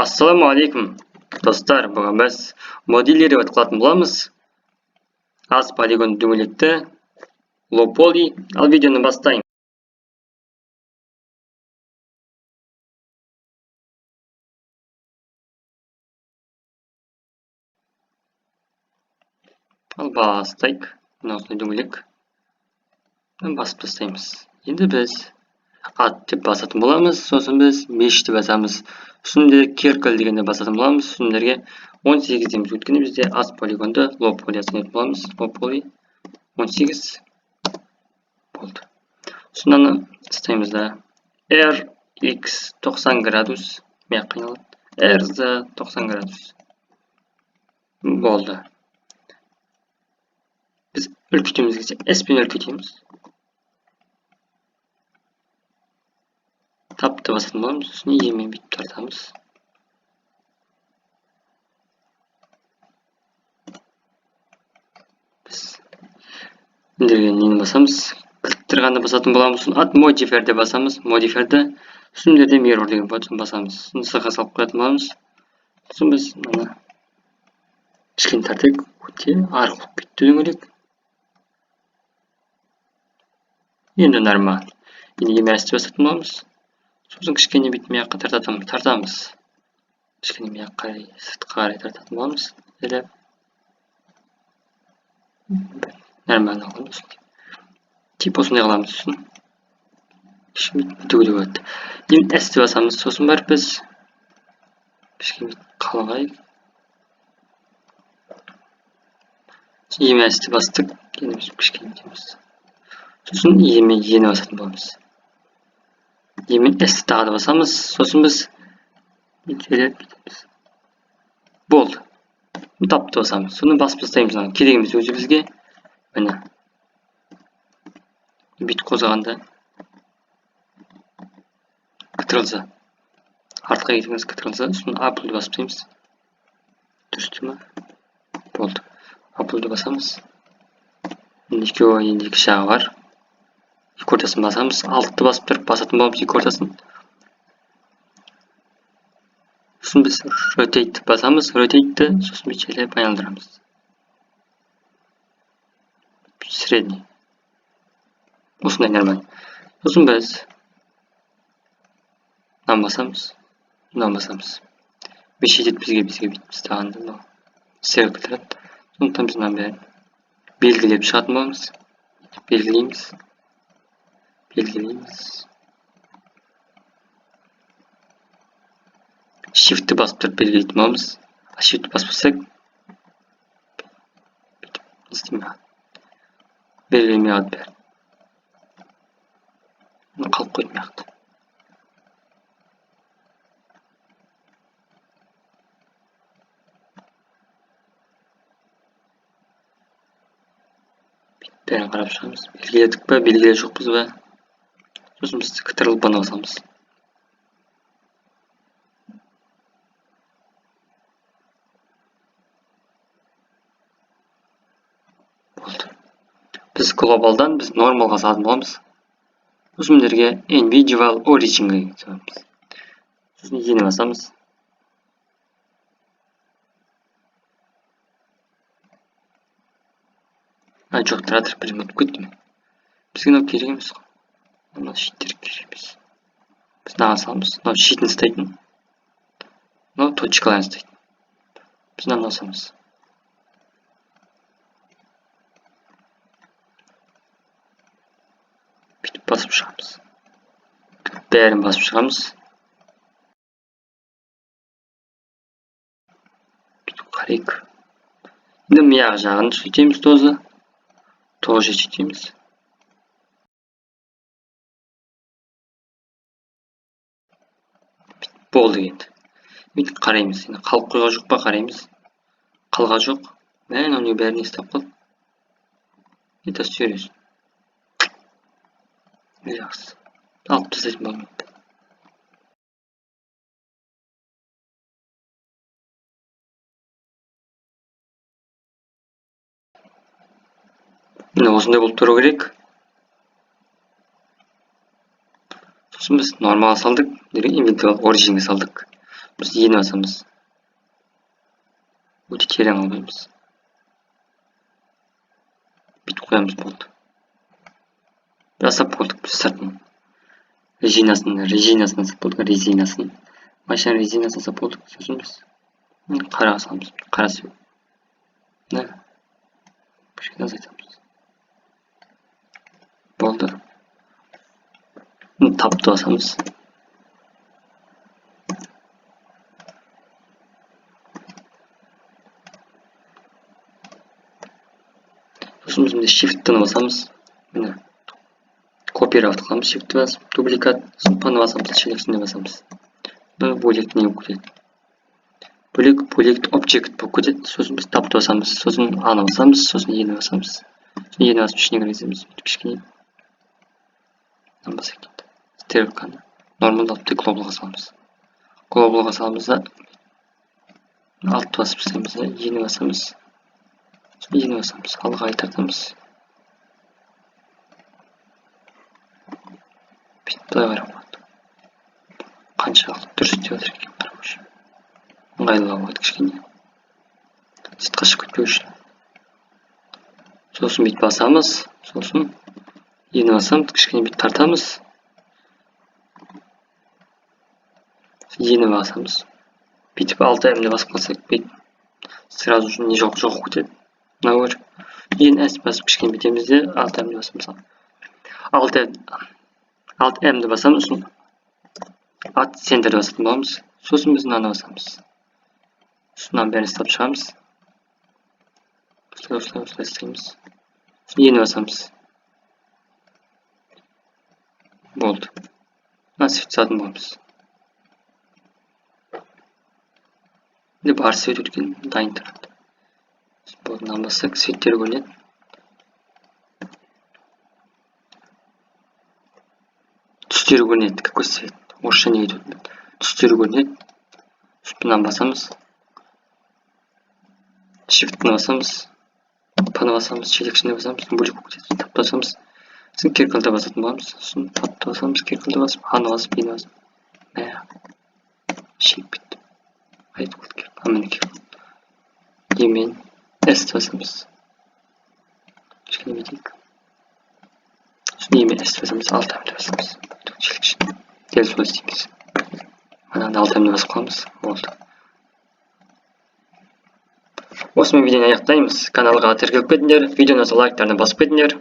Assalamu алейкум достар, бүгін біз модельдерді өткілатын боламыз. Аз полигон дөңгелекті лоу-поли. Ал видеоны бастайын. Ал бастайық. Мынау дөңгелек. Басып тастаймыз. Енді біз ат деп басатын боламыз, сосын біз меш деп басамыз. Үстінде керкіл дегенде басатын боламыз. Үстіндерге 18 деміз. Өткені бізде аз полигонды лоу-поли жасайтын боламыз. Лоу-поли 18 болды. Сосын тастаймыз да RX 90 градус. Мияқ қиналады. RZ 90 градус. Болды. Біз үлкейтеміз кезде S пен үлкейтеміз. Тапты басатын боламыз. Сосын емен бүйтіп тартамыз. Біз ендерге нені басамыз? Кілттірғанды басатын боламыз. Сосын ат модиферді басамыз. Модиферді үстіндерде mirror деген болады. Басамыз. Сосын сырға салып қоятын боламыз. Сосын біз мына кішкене тартайық. Өте арық болып кетті дөңгелек. Енді нормал. Енді емәсті басатын боламыз. Сосын кішкене бүйтіп мияққа тартамыз. Кішкене мияқ қарай, сыртқа қарай тартатын боламыз. Нормально қыламыз. Тип осындай қыламыз. Сосын кішкене бүйтіп болады. Енді әсті басамыз. Сосын барып біз кішкене қалғайық. Емәсті бастық. Енді біз кішкене дейміз. Сосын ені басатын боламыз. Емен әсті тағы басамыз. Сосын біз болды. Тапты басамыз. Соны басып тастаймыз. Керегіміз өзі бізге. Міне. Бүйтіп қозғағанда кітірілсе. Артқа кетіңіз кітірілсе. Сосын апылды басып тастаймыз. Дұрысты ма? Болды. Апылды басамыз. Енді екі жағы бар. Екі ортасын басамыз. Алтты басып тұрып басатын боламыз екі ортасын. Сосын біз rotate басамыз. Rotate'ті сосын бүйтіп айналдырамыз. Средний. Осындай нормально. Сосын біз мынаны басамыз. Мынаны басамыз. Меш етеді бізге бүйтіп тастағанда. Circle тұрады. Сондықтан біз мынаны бәрін белгілеп шығатын боламыз. Белгілейміз. Shift'ті басып тұрып белгілейтін боламыз. Shift'ті баспасақ не істеймін? Белгілемей қалады бәрін. Қалып қойдым яқты. Бәрін қарап шығамыз. Белгіледік па, белгіле жоқпыз ба? Сосын біз кітіріліп баны басамыз. Болды. Біз глобалдан біз нормалға салатын боламыз. Сосын біздерге individual origin'ға саламыз. Сосын ені басамыз. Жоқ, тұратыр бір ұмытып кеттім. Бізге мынау керек емес қой. Мынау шиттер керек емес. Біз мынаған саламыз. Мынау шитін ұстайтын. Мынау точкаларын ұстайтын. Біз мынаны басамыз. Бүйтіп басып шығамыз. Бәрін басып шығамыз. Бүйтіп қарайық. Енді мияқ жағын сөйтеміз тоже. Тоже сөйтеміз. Болды енді. Бүйтіп қараймыз. Енді қалып қойға жоқ па қараймыз. Қалға жоқ. Мән оны бәрін естіп қал. Это сөйлесін. Жақсы. Алып тастайтын болмайды. Міне осындай болып тұру керек. Сосын біз нормаға салдық. Individual origin'ға салдық. Biz yeni басамыз. Өте терең албаймыз. Бүйтіп қоямыз, болды. Жасап болдық біз сыртын. Резинасын жасап болдық, резинасын. Машина резинасын жасап болдық. Сосын біз қараға саламыз. Қара свет. Кішкене азайтамыз. Болды. Тапты басамыз. Сосын біз shift-ті басамыз. Міне. Копировать қыламыз, shift-ті басып, дубликат, паны басамыз, шелексінде басамыз. Бұл бөлек не болып кетеді. Бөлек object болып кетеді. Сосын біз тапты басамыз, сосын аны басамыз, сосын ені басамыз. Сосын ені басып ішіне кіргіземіз. Кішкене. Басып кетті. Стрелканы нормалды алып глобалға саламыз. Глобалға саламыз да алтты басып тастаймыз да ені басамыз. Ені басамыз, алға айтартамыз. Бүйтіп былай қарап болады. Қаншалық дұрыс істеп жатыр екен қарап үшін. Ыңғайлылау болады кішкене. Сыртқа шығып кетпеу үшін. Сосын бүйтіп басамыз, сосын ені басамыз, кішкене бүйтіп тартамыз. Ені басамыз. Бүйтіп 6М-де басып қалсақ, бүйтіп сразу же не жоқ кетеді. Мына көр. Ені әс басып кішкене бүйтеміз де 6М-де басамыз. 6М-де басамыз, сосын ат центрде басатын боламыз. Сосын біз мынаны басамыз. Сосын мынаны бәрін істеп шығамыз. Осылай істейміз. Ені басамыз. Болды. Мына свет сатын боламыз. Бар свет өткен дайын тұрады. Болды, мынаны бассақ светтер көрінеді. Түстері көрінеді. Какой свет? Орысша неге өтеді? Түстері көрінеді. Мынаны басамыз. Shift-ні басамыз. Паны басамыз, шелексіне басамыз, бөлек болып кетеді. Тапты басамыз. Сосын керкілді басатын боламыз. Сосын тапты басамыз, керкілді басып, аны басып, ені басып. Шек бітті. Айтып болды керкіл. Мінекей. Емен S-ті басамыз. Кішкене бүйтейік. Сосын емен S-ті басамыз, 6М-де басамыз. Шелексін. Дәл солай істейміз. Мынаны 6М-де басып қаламыз. Болды. Осымен видеоны аяқтаймыз. Каналға тіркеліп кетіңдер. Видеоны лайктарына басып кетіңдер.